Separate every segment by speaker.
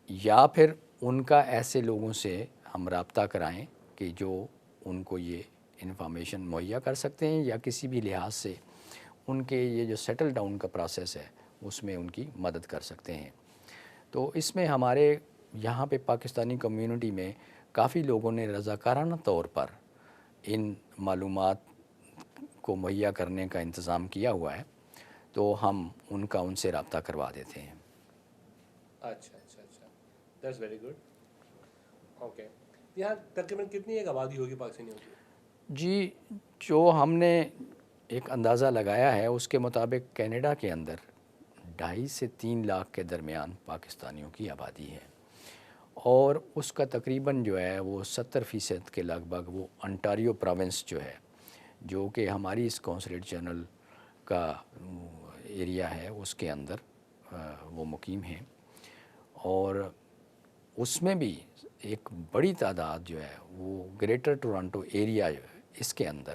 Speaker 1: یا پھر ان کا ایسے لوگوں سے ہم رابطہ کرائیں کہ جو ان کو یہ انفارمیشن مہیا کر سکتے ہیں، یا کسی بھی لحاظ سے ان کے یہ جو سیٹل ڈاؤن کا پروسیس ہے اس میں ان کی مدد کر سکتے ہیں۔ تو اس میں ہمارے یہاں پہ پاکستانی کمیونٹی میں کافی لوگوں نے رضاکارانہ طور پر ان معلومات کو مہیا کرنے کا انتظام کیا ہوا ہے، تو ہم ان سے رابطہ کروا دیتے ہیں۔
Speaker 2: اچھا اچھا اچھا، دیٹس ویری گڈ۔ اوکے، یہاں تقریباً کتنی ایک آبادی ہوگی پاکستانیوں کی؟
Speaker 1: جی، جو ہم نے ایک اندازہ لگایا ہے اس کے مطابق کینیڈا کے اندر 2.5 سے 3 لاکھ کے درمیان پاکستانیوں کی آبادی ہے، اور اس کا تقریباً جو ہے وہ 70% کے لگ بھگ وہ انٹاریو پروونس جو ہے، جو کہ ہماری اس قونصلیٹ جنرل کا ایریا ہے اس کے اندر وہ مقیم ہیں، اور اس میں بھی ایک بڑی تعداد جو ہے وہ گریٹر ٹورانٹو ایریا جو ہے اس کے اندر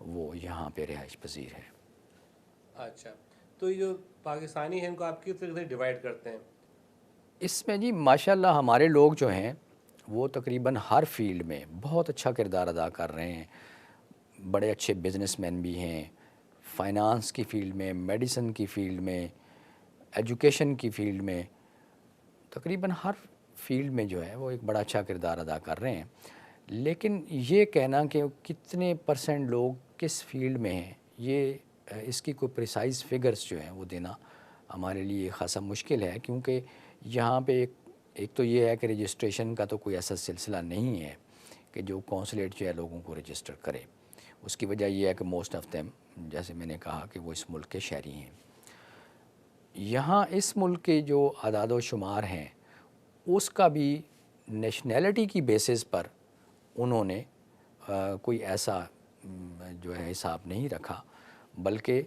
Speaker 1: وہ یہاں پہ رہائش پذیر ہے۔
Speaker 2: اچھا، تو یہ جو پاکستانی ہیں ان کو آپ کس طرح سے ڈیوائڈ کرتے ہیں؟
Speaker 1: اس میں جی ماشاءاللہ ہمارے لوگ جو ہیں وہ تقریباً ہر فیلڈ میں بہت اچھا کردار ادا کر رہے ہیں، بڑے اچھے بزنس مین بھی ہیں، فائنانس کی فیلڈ میں، میڈیسن کی فیلڈ میں، ایجوکیشن کی فیلڈ میں، تقریباً ہر فیلڈ میں جو ہے وہ ایک بڑا اچھا کردار ادا کر رہے ہیں۔ لیکن یہ کہنا کہ کتنے پرسنٹ لوگ کس فیلڈ میں ہیں، یہ اس کی کوئی پریسائز فگرز جو ہیں وہ دینا ہمارے لیے خاصا مشکل ہے، کیونکہ یہاں پہ ایک تو یہ ہے کہ رجسٹریشن کا تو کوئی ایسا سلسلہ نہیں ہے کہ جو قونصلیٹ جو ہے لوگوں کو رجسٹر کرے۔ اس کی وجہ یہ ہے کہ موسٹ آف دیم، جیسے میں نے کہا، کہ وہ اس ملک کے شہری ہیں۔ یہاں اس ملک کے جو اعداد و شمار ہیں اس کا بھی نیشنلٹی کی بیسس پر انہوں نے کوئی ایسا جو ہے حساب نہیں رکھا، بلکہ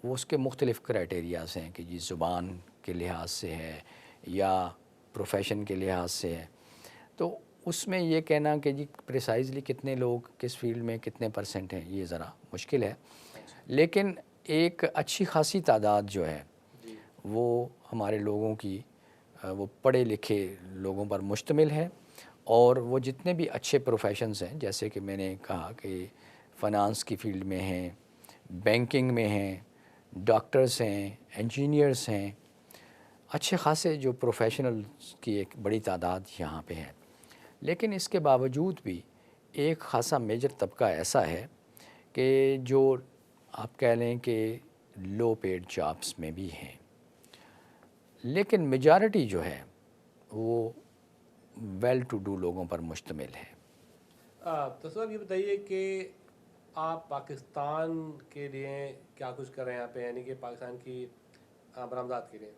Speaker 1: وہ اس کے مختلف کرائٹیریاز ہیں کہ جی زبان کے لحاظ سے ہے یا پروفیشن کے لحاظ سے ہے۔ تو اس میں یہ کہنا کہ جی پریسائزلی کتنے لوگ کس فیلڈ میں کتنے پرسنٹ ہیں، یہ ذرا مشکل ہے،
Speaker 2: اچھا
Speaker 1: لیکن ایک اچھی خاصی تعداد جو ہے
Speaker 2: جی،
Speaker 1: وہ ہمارے لوگوں کی وہ پڑھے لکھے لوگوں پر مشتمل ہے، اور وہ جتنے بھی اچھے پروفیشنز ہیں، جیسے کہ میں نے کہا کہ فائنانس کی فیلڈ میں ہیں، بینکنگ میں ہیں، ڈاکٹرز ہیں، انجینئرز ہیں، اچھے خاصے جو پروفیشنلز کی ایک بڑی تعداد یہاں پہ ہے۔ لیکن اس کے باوجود بھی ایک خاصا میجر طبقہ ایسا ہے کہ جو آپ کہہ لیں کہ لو پیڈ جابس میں بھی ہیں، لیکن میجارٹی جو ہے وہ ویل ٹو ڈو لوگوں پر مشتمل ہے۔
Speaker 2: تو سر یہ بتائیے کہ آپ پاکستان کے لیے کیا کچھ کر رہے ہیں یہاں پہ، یعنی کہ پاکستان کی برآمدات کے لیے؟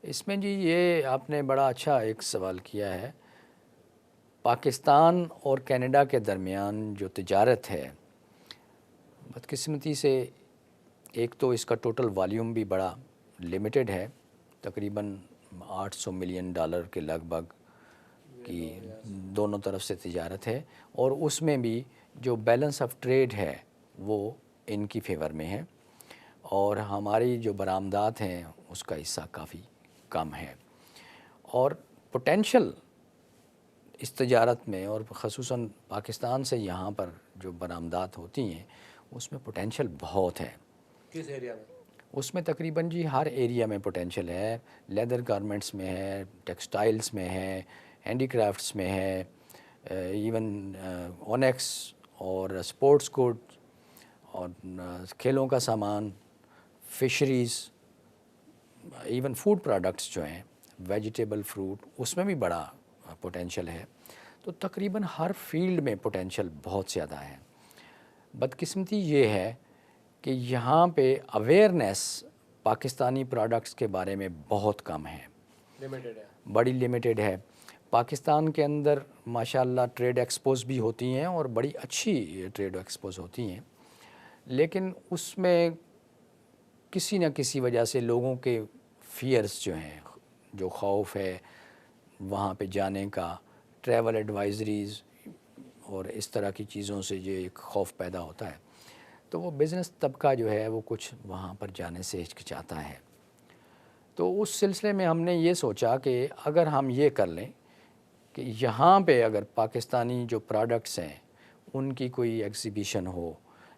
Speaker 1: اس میں جی یہ آپ نے بڑا اچھا ایک سوال کیا ہے۔ پاکستان اور کینیڈا کے درمیان جو تجارت ہے، بدقسمتی سے ایک تو اس کا ٹوٹل والیوم بھی بڑا لمیٹڈ ہے، تقریباً $800 ملین کے لگ بھگ کی دونوں طرف سے تجارت ہے، اور اس میں بھی جو بیلنس آف ٹریڈ ہے وہ ان کی فیور میں ہے، اور ہماری جو برآمدات ہیں اس کا حصہ کافی کم ہے، اور پوٹینشل اس تجارت میں، اور خصوصاً پاکستان سے یہاں پر جو برآمدات ہوتی ہیں اس میں پوٹینشل بہت ہے۔
Speaker 2: کس ایریا میں؟
Speaker 1: اس میں تقریباً جی ہر ایریا میں پوٹینشل ہے، لیدر گارمنٹس میں ہے، ٹیکسٹائلز میں ہے، ہینڈی کرافٹس میں ہے، ایون اونیکس اور سپورٹس گڈ اور کھیلوں کا سامان، فشریز، ایون فوڈ پروڈکٹس جو ہیں، ویجیٹیبل، فروٹ، اس میں بھی بڑا پوٹینشل ہے۔ تو تقریباً ہر فیلڈ میں پوٹینشل بہت زیادہ ہے۔ بدقسمتی یہ ہے کہ یہاں پہ اویئرنیس پاکستانی پروڈکٹس کے بارے میں بہت کم ہے،
Speaker 2: لمیٹڈ ہے؟
Speaker 1: بڑی لمیٹڈ ہے۔ پاکستان کے اندر ماشاءاللہ ٹریڈ ایکسپوز بھی ہوتی ہیں، اور بڑی اچھی ٹریڈ ایکسپوز ہوتی ہیں، لیکن اس میں کسی نہ کسی وجہ سے لوگوں کے فیئرز جو ہیں، جو خوف ہے وہاں پہ جانے کا، ٹریول ایڈوائزریز اور اس طرح کی چیزوں سے جو ایک خوف پیدا ہوتا ہے، تو وہ بزنس طبقہ جو ہے وہ کچھ وہاں پر جانے سے ہچکچاتا ہے۔ تو اس سلسلے میں ہم نے یہ سوچا کہ اگر ہم یہ کر لیں کہ یہاں پہ اگر پاکستانی جو پروڈکٹس ہیں ان کی کوئی ایگزیبیشن ہو،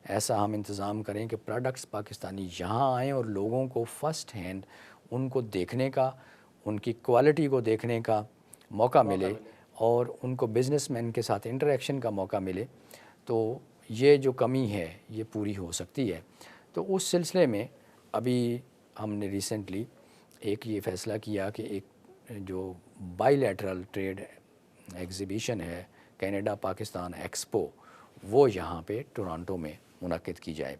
Speaker 1: ایسا ہم انتظام کریں کہ پروڈکٹس پاکستانی یہاں آئیں اور لوگوں کو فرسٹ ہینڈ ان کو دیکھنے کا، ان کی کوالٹی کو دیکھنے کا موقع ملے اور ان کو بزنس مین کے ساتھ انٹریکشن کا موقع ملے، تو یہ جو کمی ہے یہ پوری ہو سکتی ہے۔ تو اس سلسلے میں ابھی ہم نے ریسنٹلی ایک یہ فیصلہ کیا کہ ایک جو بائی لیٹرل ٹریڈ ایگزیبیشن ہے کینیڈا پاکستان ایکسپو، وہ یہاں پہ ٹورانٹو میں منعقد کی جائے۔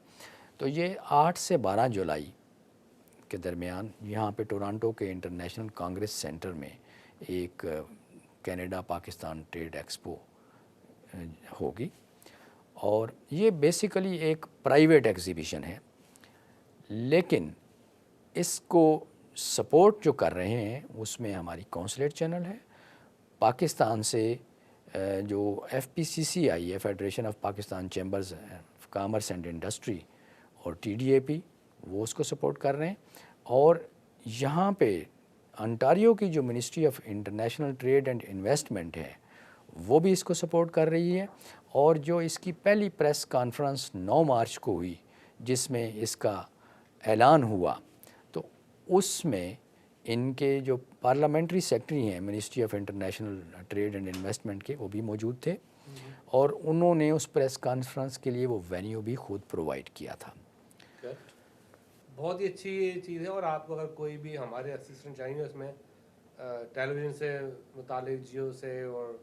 Speaker 1: تو یہ 8 سے 12 جولائی کے درمیان یہاں پہ ٹورانٹو کے انٹرنیشنل کانگریس سینٹر میں ایک کینیڈا پاکستان ٹریڈ ایکسپو ہوگی، اور یہ بیسیکلی ایک پرائیویٹ ایگزیبیشن ہے، لیکن اس کو سپورٹ جو کر رہے ہیں اس میں ہماری کونسلیٹ چینل ہے، پاکستان سے جو ایف پی سی سی آئی ہے، federation of Pakistan chambers of commerce and industry, اور ٹی ڈی اے پی، وہ اس کو سپورٹ کر رہے ہیں، اور یہاں پہ انٹاریو کی جو ministry of international trade and investment ہے وہ بھی اس کو سپورٹ کر رہی ہے، اور جو اس کی پہلی پریس کانفرنس 9 مارچ کو ہوئی جس میں اس کا اعلان ہوا، تو اس میں ان کے جو پارلیمنٹری سیکرٹری ہیں ministry of international trade and investment کے، وہ بھی موجود تھے، اور انہوں نے اس پریس کانفرنس کے لیے وہ وینیو بھی خود پرووائڈ کیا تھا۔
Speaker 2: بہت ہی اچھی یہ چیز ہے، اور آپ کو اگر کوئی بھی ہمارے اسسٹنٹ چاہیے اس میں ٹیلی ویژن سے متعلق، جیو سے اور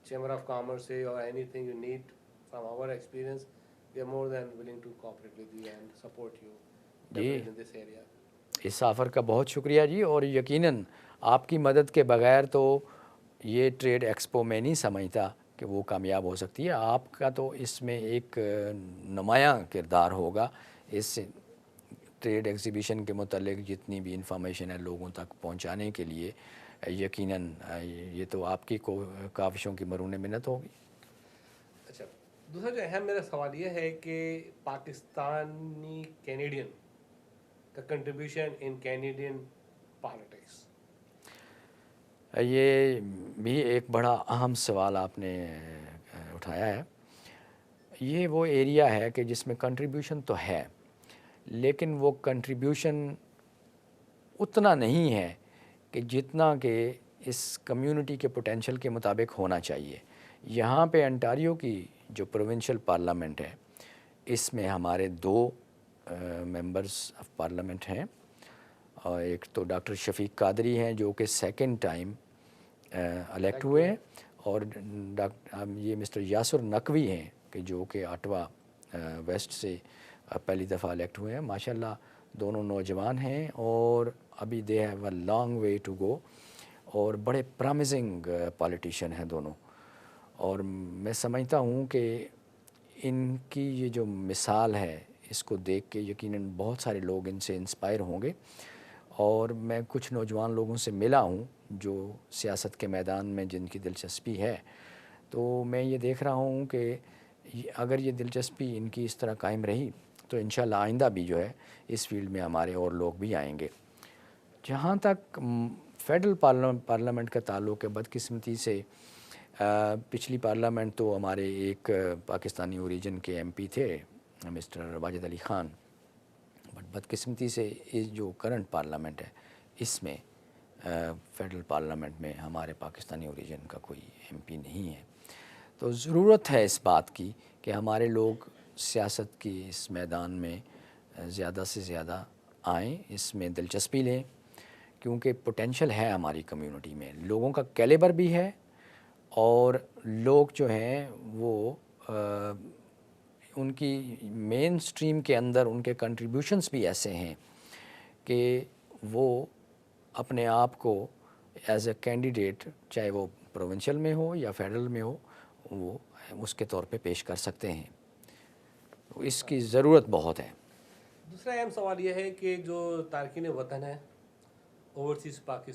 Speaker 2: چیمبر آف کامرس سے، اور anything you need from our experience, we are more than willing to cooperate with you and support you in this area.
Speaker 1: اس آفر کا بہت شکریہ جی، اور یقیناً آپ کی مدد کے بغیر تو یہ ٹریڈ ایکسپو میں نہیں سمجھتا کہ وہ کامیاب ہو سکتی ہے۔ آپ کا تو اس میں ایک نمایاں کردار ہوگا، اس ٹریڈ ایگزیبیشن کے متعلق جتنی بھی انفارمیشن ہے لوگوں تک پہنچانے کے لیے، یقیناً یہ تو آپ کی کاوشوں کی مرہون منت ہوگی۔
Speaker 2: اچھا، دوسرا جو اہم میرا سوال یہ ہے کہ پاکستانی کینیڈین کا کنٹریبیوشن ان کینیڈین پالیٹکس۔
Speaker 1: یہ بھی ایک بڑا اہم سوال آپ نے اٹھایا ہے۔ یہ وہ ایریا ہے کہ جس میں کنٹریبیوشن تو ہے، لیکن وہ کنٹریبیوشن اتنا نہیں ہے کہ جتنا کہ اس کمیونٹی کے پوٹینشل کے مطابق ہونا چاہیے۔ یہاں پہ انٹاریو کی جو پروونشل پارلیمنٹ ہے، اس میں ہمارے 2 ممبرز آف پارلیمنٹ ہیں، اور ایک تو ڈاکٹر شفیق قادری ہیں جو کہ 2nd ٹائم الیکٹ ہوئے ہیں، اور یہ مسٹر یاسر نقوی ہیں کہ جو کہ آٹوا ویسٹ سے پہلی دفعہ الیکٹ ہوئے ہیں۔ ماشاءاللہ دونوں نوجوان ہیں، اور ابھی they have a long way to go, اور بڑے پرامزنگ پالیٹیشین ہیں دونوں، اور میں سمجھتا ہوں کہ ان کی یہ جو مثال ہے اس کو دیکھ کے یقیناً بہت سارے لوگ ان سے انسپائر ہوں گے، اور میں کچھ نوجوان لوگوں سے ملا ہوں جو سیاست کے میدان میں جن کی دلچسپی ہے، تو میں یہ دیکھ رہا ہوں کہ اگر یہ دلچسپی ان کی اس طرح قائم رہی تو انشاءاللہ آئندہ بھی جو ہے اس فیلڈ میں ہمارے اور لوگ بھی آئیں گے۔ جہاں تک فیڈرل پارلیمنٹ کا تعلق ہے، بدقسمتی سے پچھلی پارلیمنٹ تو ہمارے ایک پاکستانی اوریجن کے ایم پی تھے مسٹر واجد علی خان، بٹ بدقسمتی سے اس جو کرنٹ پارلیمنٹ ہے اس میں فیڈرل پارلیمنٹ میں ہمارے پاکستانی اوریجن کا کوئی ایم پی نہیں ہے۔ تو ضرورت ہے اس بات کی کہ ہمارے لوگ سیاست کی اس میدان میں زیادہ سے زیادہ آئیں، اس میں دلچسپی لیں، کیونکہ پوٹینشل ہے ہماری کمیونٹی میں، لوگوں کا کیلیبر بھی ہے، اور لوگ جو ہیں وہ ان کی مین سٹریم کے اندر ان کے کنٹریبیوشنز بھی ایسے ہیں کہ وہ اپنے آپ کو ایز اے کینڈیڈیٹ، چاہے وہ پروونشل میں ہو یا فیڈرل میں ہو، وہ اس کے طور پہ پیش کر سکتے ہیں، تو اس کی ضرورت بہت ہے۔
Speaker 2: دوسرا اہم سوال یہ ہے کہ جو تارکین وطن ہے اوورسیز پاکستان